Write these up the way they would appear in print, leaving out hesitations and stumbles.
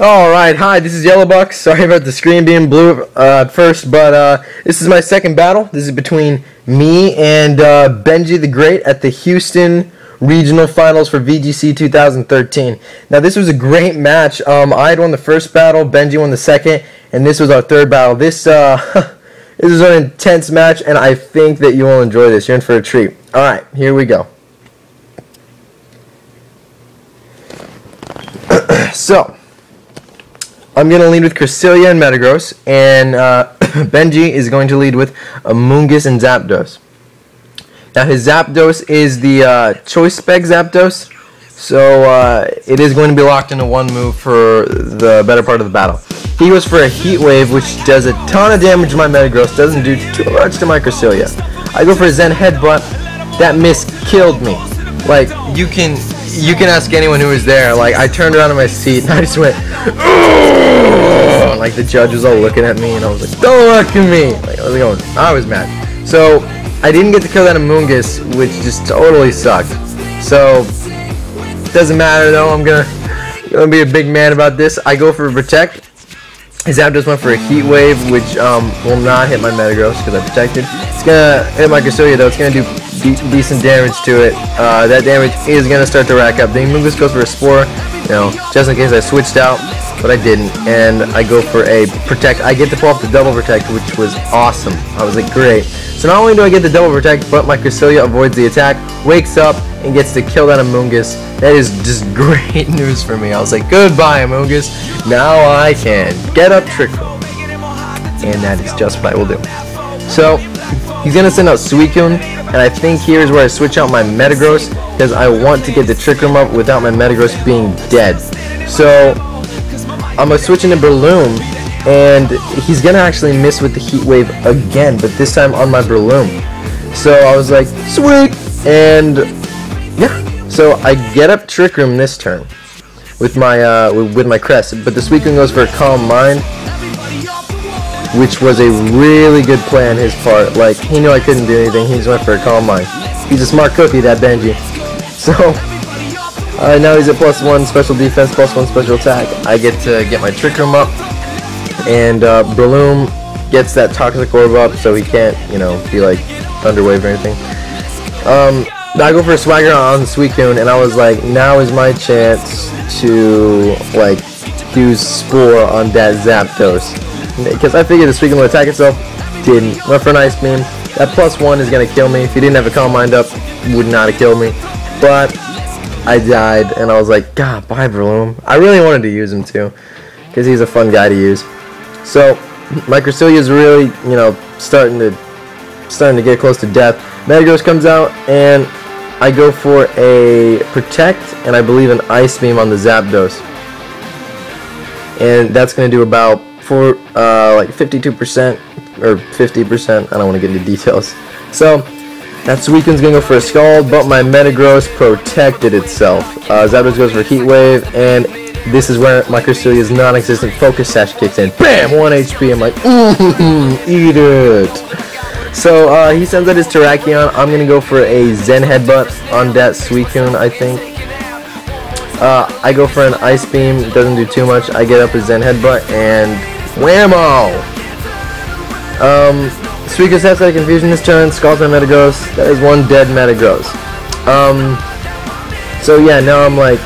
Alright, hi, this is Yellowbox. Sorry about the screen being blue at first, but this is my second battle. This is between me and BenjiTheGreat at the Houston Regional Finals for VGC 2013. Now, this was a great match. I had won the first battle, Benji won the second, and this was our third battle. This is an intense match, and I think that you will enjoy this. You're in for a treat. Alright, here we go. So, I'm going to lead with Cresselia and Metagross, and Benji is going to lead with Amoonguss and Zapdos. Now, his Zapdos is the Choice Spec Zapdos, so it is going to be locked into one move for the better part of the battle. He goes for a Heat Wave, which does a ton of damage to my Metagross, doesn't do too much to my Cresselia. I go for a Zen Headbutt. That miss killed me. Like, you can ask anyone who was there. Like, I turned around in my seat and I just went, "Ugh!" Like, the judge was all looking at me and I was like, "Don't look at me!" Like, I was mad. So, I didn't get to kill that Amoonguss, which just totally sucked. So, doesn't matter though. I'm gonna be a big man about this. I go for a Protect. His Zapdos went for a Heat Wave, which will not hit my Metagross because I protected. It's gonna hit my Cresselia though. It's gonna do decent damage to it. That damage is gonna start to rack up. The Amoonguss goes for a Spore, you know, just in case I switched out, but I didn't. And I go for a Protect. I get to pull off the double Protect, which was awesome. I was like, great. So not only do I get the double Protect, but my Cresselia avoids the attack, wakes up, and gets to kill that Amoonguss. That is just great news for me. I was like, goodbye, Amoonguss. Now I can get up Trick Room. And that is just what I will do. So, he's going to send out Suicune, and I think here's where I switch out my Metagross, because I want to get the Trick Room up without my Metagross being dead. So, I'm going to switch into Breloom, and he's going to actually miss with the Heat Wave again, but this time on my Breloom. So, I was like, sweet! And, yeah. So, I get up Trick Room this turn with my Crest, but the Suicune goes for a Calm Mind, which was a really good play on his part. Like, he knew I couldn't do anything, he just went for a Calm Mind. He's a smart cookie, that Benji. So, now he's at +1 special defense, +1 special attack. I get to get my Trick Room up, and Breloom gets that Toxic Orb up, so he can't, you know, be like Thunder Wave or anything. I go for a Swagger on Suicune, and I was like, now is my chance to, like, use Spore on that Zapdos. Because I figured the Suicune would attack itself. Didn't. Went for an Ice Beam. That +1 is going to kill me. If he didn't have a Calm Mind up, would not have killed me. But I died, and I was like, God, bye, Breloom. I really wanted to use him, too, because he's a fun guy to use. So, my Cresselia is really, you know, starting to get close to death. Metagross comes out, and I go for a Protect, and I believe an Ice Beam on the Zapdos. And that's going to do about like 52% or 50%. I don't want to get into details. So, that Suicune's going to go for a Scald, but my Metagross protected itself. Zapdos goes for Heat Wave, and this is where my Cresselia's non-existent Focus Sash kicks in. Bam! 1 HP. I'm like, eat it! So, he sends out his Terrakion. I'm going to go for a Zen Headbutt on that Suicune, I think. I go for an Ice Beam. It doesn't do too much. I get up a Zen Headbutt, and whammo! Suicune has got a Confusion this turn. Scalds my Metagross. That is one dead Metagross. So, yeah, now I'm like,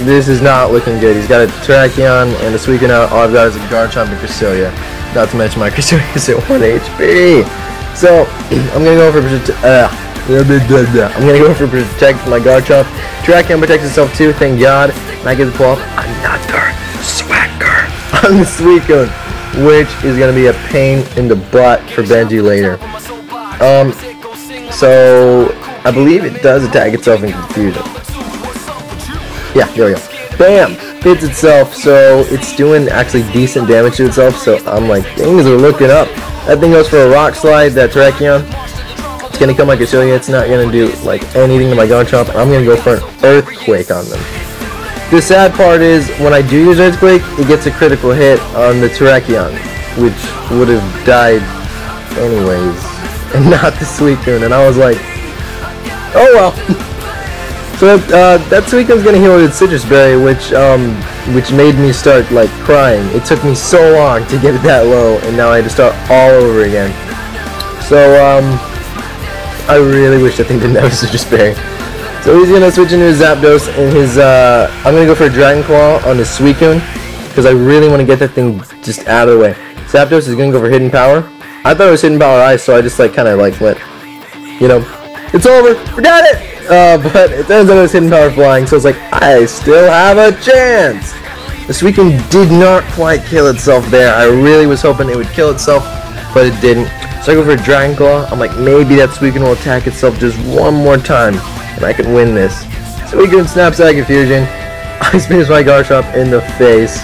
this is not looking good. He's got a Terrakion and a Suicune out. All I've got is a Garchomp and Cresselia. Not to mention my Cresselia is at 1 HP. So, I'm gonna go for Protect my Garchomp. Terrakion protects itself too, thank God. And I get to pull off another Swagger on the Suicune, which is gonna be a pain in the butt for Benji later. So I believe it does attack itself in Confusion. Yeah, there we go. Bam! Hits itself, so it's doing actually decent damage to itself. So I'm like, things are looking up. That thing goes for a Rock Slide, that Terrakion. It's going to kill my Cresselia. It's not going to do like anything to my Garchomp. I'm going to go for an Earthquake on them. The sad part is, when I do use Earthquake, it gets a critical hit on the Terrakion, which would have died anyways, and not the Suicune. And I was like, oh well. So that Suicune's gonna heal with Citrus Berry, which made me start like crying. It took me so long to get it that low, and now I had to start all over again. So I really wish that thing didn't have a Citrus Berry. So he's gonna switch into his Zapdos, and his I'm gonna go for a Dragon Claw on his Suicune, because I really want to get that thing just out of the way. Zapdos is gonna go for Hidden Power. I thought it was Hidden Power Ice, so I just like kind of like went, you know, it's over, forget it. But it turns out it was Hidden Power Flying, so it's like, I still have a chance! The Suicune did not quite kill itself there. I really was hoping it would kill itself, but it didn't. So I go for a Dragon Claw. I'm like, maybe that Suicune will attack itself just one more time, and I can win this. Suicune snaps out of confusion. I smash my Garchomp in the face,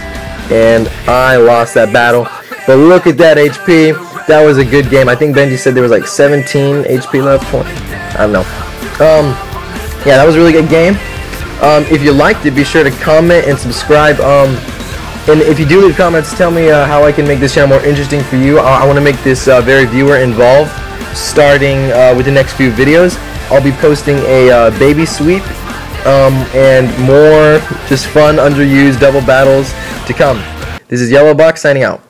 and I lost that battle. But look at that HP. That was a good game. I think Benji said there was like 17 HP left. I don't know. Yeah, that was a really good game. If you liked it, be sure to comment and subscribe. And if you do leave comments, tell me how I can make this channel more interesting for you. I want to make this very viewer involved, starting with the next few videos. I'll be posting a baby sweep and more just fun, underused double battles to come. This is YellowBox signing out.